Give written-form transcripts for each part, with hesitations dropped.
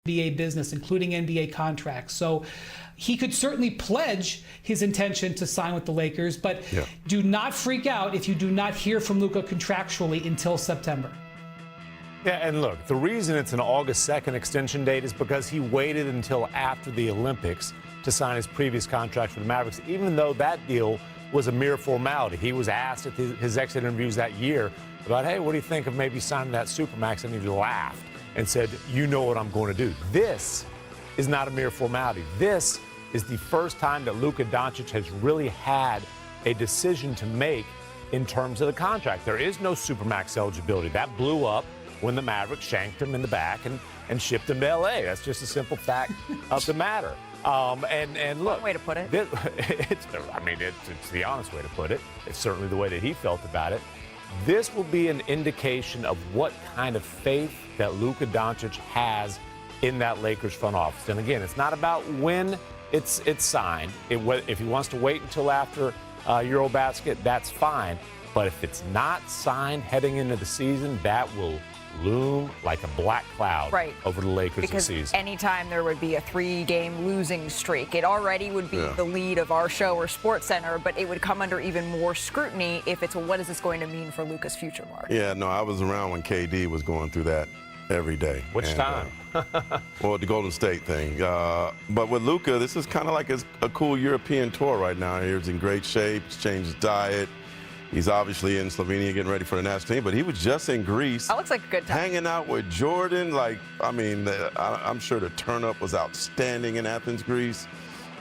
NBA business, including NBA contracts. So he could certainly pledge his intention to sign with the Lakers, but do not freak out if you do not hear from Luka contractually until September. Yeah, and look, the reason it's an August 2nd extension date is because he waited until after the Olympics to sign his previous contract for the Mavericks, even though that deal was a mere formality. He was asked at his exit interviews that year about, hey, what do you think of maybe signing that Supermax? And he laughed and said, you know what I'm going to do. This is not a mere formality. This is the first time that Luka Doncic has really had a decision to make in terms of the contract. There is no Supermax eligibility. That blew up when the Mavericks shanked him in the back and shipped him to L.A. That's just a simple fact of the matter. And look, one way to put it. It's the honest way to put it. It's certainly the way that he felt about it. This will be an indication of what kind of faith that Luka Doncic has in that Lakers front office. And again, it's not about when it's signed. If he wants to wait until after Eurobasket, that's fine. But if it's not signed heading into the season, that will loom like a black cloud over the Lakers this season. Because anytime there would be a 3-game losing streak, it already would be the lead of our show or SportsCenter, but it would come under even more scrutiny if it's, well, what is this going to mean for Luka's future, Mark? Yeah, no, I was around when KD was going through that every day. Which time? Well, the Golden State thing. But with Luka, this is kind of like a cool European tour right now. He's in great shape. He's changed his diet. He's obviously in Slovenia getting ready for the national team, but he was just in Greece. That looks like a good time. Hanging out with Jordan. I'm sure the turn-up was outstanding in Athens, Greece.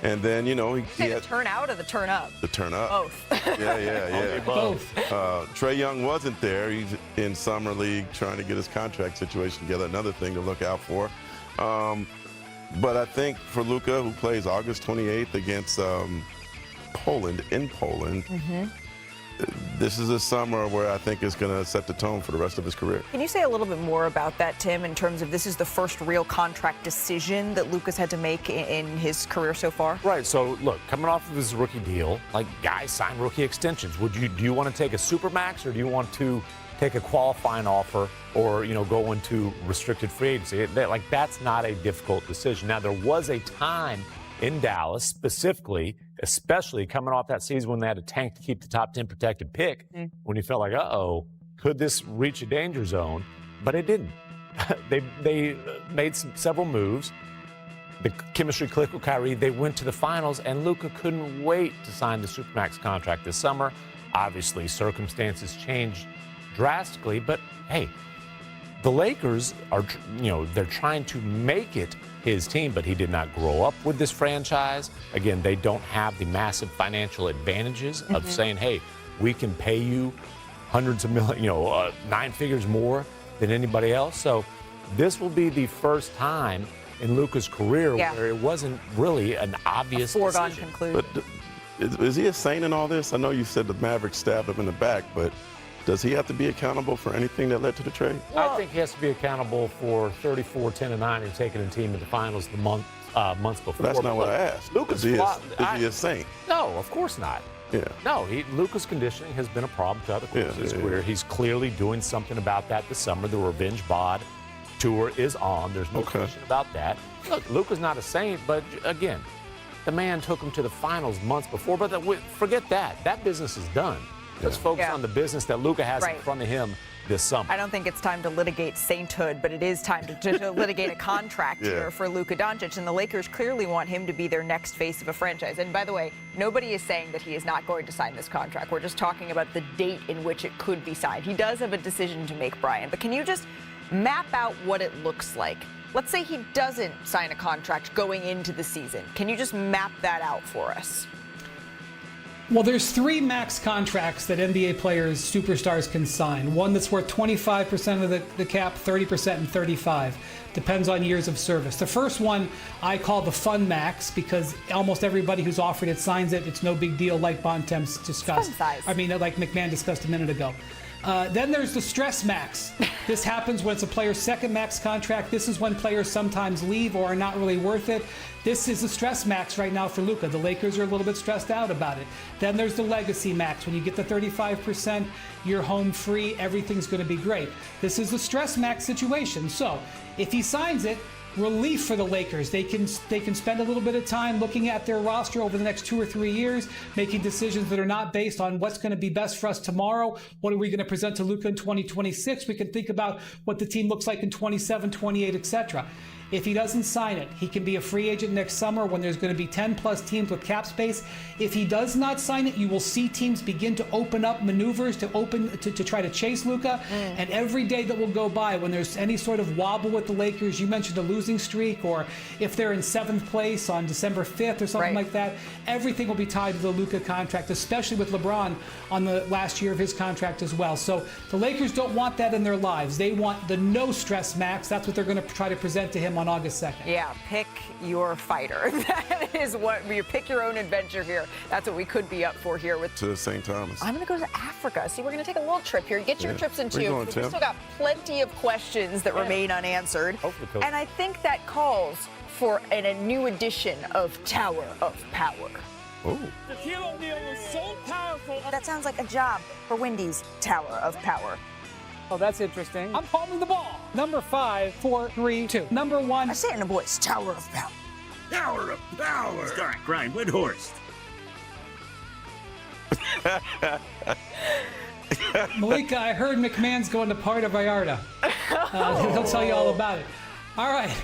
And then, he had the turn out or the turn up? The turn up. Both. Yeah. Both. Trae Young wasn't there. He's in Summer League trying to get his contract situation together. Another thing to look out for. But I think for Luka, who plays August 28th against Poland, in Poland, this is a summer where I think is going to set the tone for the rest of his career. Can you say a little bit more about that, Tim, in terms of this is the first real contract decision that Luka's had to make in his career so far? Right. So, look, coming off of his rookie deal, like guys sign rookie extensions. Do you want to take a Supermax or do you want to take a qualifying offer or, go into restricted free agency? That's not a difficult decision. Now, there was a time in Dallas specifically, especially coming off that season when they had a tank to keep the top 10 protected pick, when you felt like, could this reach a danger zone? But it didn't. They made several moves. The chemistry clicked with Kyrie. They went to the finals, and Luka couldn't wait to sign the Supermax contract this summer. Obviously, circumstances changed drastically, but hey, the Lakers are, they're trying to make it his team, but he did not grow up with this franchise. Again, they don't have the massive financial advantages of saying, hey, we can pay you hundreds of millions, 9 figures more than anybody else. So this will be the first time in Luka's career where it wasn't really an obvious foregone decision. conclusion. But is he a saint in all this? I know you said the Mavericks stabbed him in the back, but does he have to be accountable for anything that led to the trade? I think he has to be accountable for 34-10-9 and taking the team to the finals the months before. But that's not what I asked. Luka's is he a saint? No, of course not. Yeah. No, Luka's conditioning has been a problem to other courses of his career. He's clearly doing something about that this summer. The Revenge Bod tour is on. There's no question about that. Look, Luka's not a saint, but again, the man took him to the finals months before. But forget that. That business is done. Let's focus on the business that Luka has in front of him this summer. I don't think it's time to litigate sainthood, but it is time to litigate a contract here for Luka Doncic. And the Lakers clearly want him to be their next face of a franchise. And by the way, nobody is saying that he is not going to sign this contract. We're just talking about the date in which it could be signed. He does have a decision to make, Brian. But can you just map out what it looks like? Let's say he doesn't sign a contract going into the season. Can you just map that out for us? Well, there's 3 max contracts that NBA players, superstars, can sign. One that's worth 25% of the cap, 30% and 35%. Depends on years of service. The first one I call the fun max because almost everybody who's offered it signs it. It's no big deal, like Bontemps discussed. Fun size. Like McMahon discussed a minute ago. Then there's the stress max. This happens when it's a player's second max contract. This is when players sometimes leave or are not really worth it. This is the stress max right now for Luka. The Lakers are a little bit stressed out about it. Then there's the legacy max. When you get the 35%, you're home free. Everything's going to be great. This is the stress max situation. So if he signs it, relief for the Lakers. They can spend a little bit of time looking at their roster over the next 2 or 3 years, making decisions that are not based on what's going to be best for us tomorrow. What are we going to present to Luka in 2026? We can think about what the team looks like in 27, 28, etc. If he doesn't sign it, he can be a free agent next summer when there's going to be 10-plus teams with cap space. If he does not sign it, you will see teams begin to open up maneuvers to try to chase Luka. And every day that will go by when there's any sort of wobble with the Lakers, you mentioned a losing streak, or if they're in 7th place on December 5th or something like that, everything will be tied to the Luka contract, especially with LeBron on the last year of his contract as well. So the Lakers don't want that in their lives. They want the no-stress max. That's what they're going to try to present to him on August 2nd. Yeah, pick your fighter. That is what you pick your own adventure here. That's what we could be up for here with to St. Thomas. I'm going to go to Africa. See, we're going to take a little trip here. Get your trips in too. We've Tim? still got plenty of questions that remain unanswered. And I think that calls for a new edition of Tower of Power. Oh. Shaquille O'Neal is so powerful. That sounds like a job for Wendy's Tower of Power. Oh, that's interesting. I'm holding the ball. Number 5, 4, 3, 2. Number 1. I say it in a voice. Tower of Power. Tower of Power. Starring Brian Windhorst. Malika, I heard McMahon's going to Puerto Vallarta. He'll tell you all about it. All right.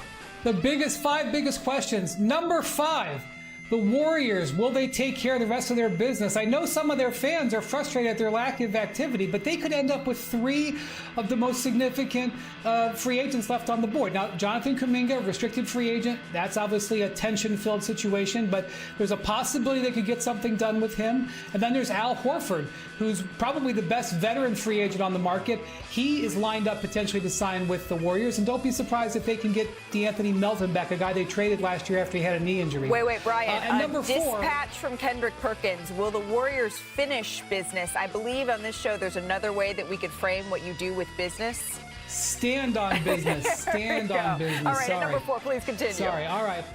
The 5 biggest questions. Number 5. The Warriors, will they take care of the rest of their business? I know some of their fans are frustrated at their lack of activity, but they could end up with 3 of the most significant free agents left on the board. Now, Jonathan Kuminga, restricted free agent, that's obviously a tension-filled situation, but there's a possibility they could get something done with him. And then there's Al Horford, who's probably the best veteran free agent on the market. He is lined up potentially to sign with the Warriors, and don't be surprised if they can get DeAnthony Melton back, a guy they traded last year after he had a knee injury. Wait, Brian. And number 4. Dispatch from Kendrick Perkins. Will the Warriors finish business? I believe on this show there's another way that we could frame what you do with business. Stand on business. Stand on business. All right, Sorry. number 4, please continue. Sorry, all right.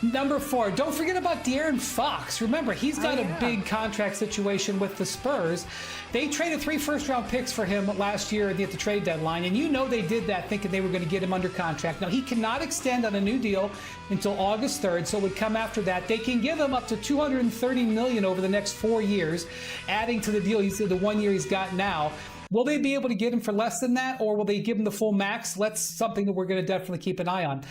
Number 4, don't forget about De'Aaron Fox. Remember, he's got a big contract situation with the Spurs. They traded 3 first-round picks for him last year at the trade deadline, and you know they did that thinking they were going to get him under contract. Now, he cannot extend on a new deal until August 3rd, so it would come after that. They can give him up to $230 million over the next 4 years, adding to the deal the 1 year he's got now. Will they be able to get him for less than that, or will they give him the full max? That's something that we're going to definitely keep an eye on.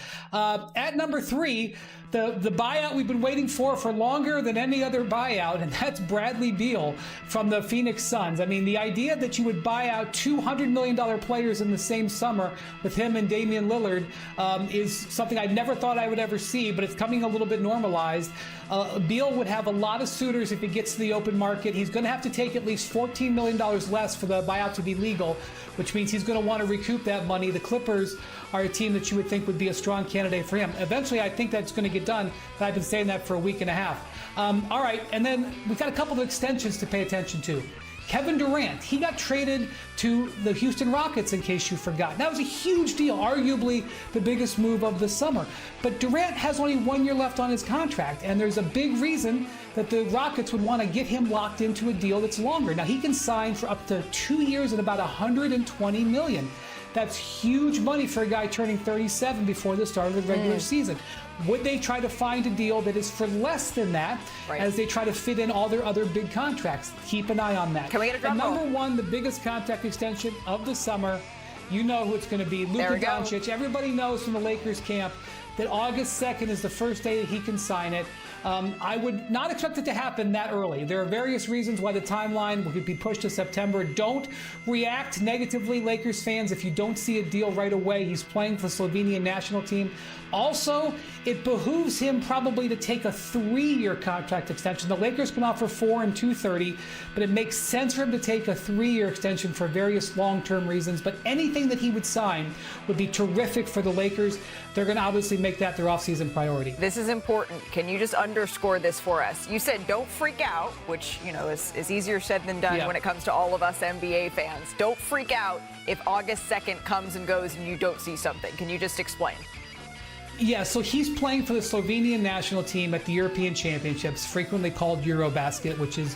At number 3, the buyout we've been waiting for longer than any other buyout, and that's Bradley Beal from the Phoenix Suns. I mean, the idea that you would buy out $200 million players in the same summer with him and Damian Lillard is something I never thought I would ever see, but it's coming a little bit normalized. Beal would have a lot of suitors if he gets to the open market. He's going to have to take at least $14 million less for the buyout to be legal, which means he's going to want to recoup that money. The Clippers are a team that you would think would be a strong candidate for him. Eventually, I think that's going to get done, but I've been saying that for a week and a half. All right, and then we've got a couple of extensions to pay attention to. Kevin Durant, he got traded to the Houston Rockets, in case you forgot. That was a huge deal, arguably the biggest move of the summer. But Durant has only 1 year left on his contract, and there's a big reason that the Rockets would want to get him locked into a deal that's longer. Now, he can sign for up to 2 years at about $120 million. That's huge money for a guy turning 37 before the start of the regular season. Would they try to find a deal that is for less than that as they try to fit in all their other big contracts? Keep an eye on that. Can we get a drum roll? Number 1, the biggest contract extension of the summer. You know who it's going to be. Luka Doncic. Everybody knows from the Lakers camp that August 2nd is the first day that he can sign it. I would not expect it to happen that early. There are various reasons why the timeline could be pushed to September. Don't react negatively, Lakers fans, if you don't see a deal right away. He's playing for the Slovenian national team. Also, it behooves him probably to take a 3-year contract extension. The Lakers can offer 4 and $230, but it makes sense for him to take a 3-year extension for various long-term reasons. But anything that he would sign would be terrific for the Lakers. They're going to obviously make that their offseason priority. This is important. Can you just underscore this for us? You said don't freak out, which, you know, is easier said than done when it comes to all of us NBA fans. Don't freak out if August 2nd comes and goes and you don't see something. Can you just explain? Yeah, so he's playing for the Slovenian national team at the European Championships, frequently called Eurobasket, which is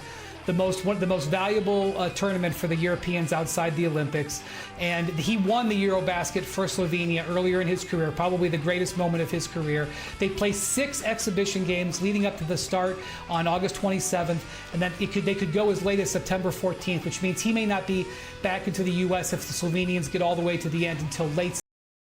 the most valuable tournament for the Europeans outside the Olympics. And he won the Eurobasket for Slovenia earlier in his career, probably the greatest moment of his career. They play 6 exhibition games leading up to the start on August 27th, and then they could go as late as September 14th, which means he may not be back into the U.S. if the Slovenians get all the way to the end until late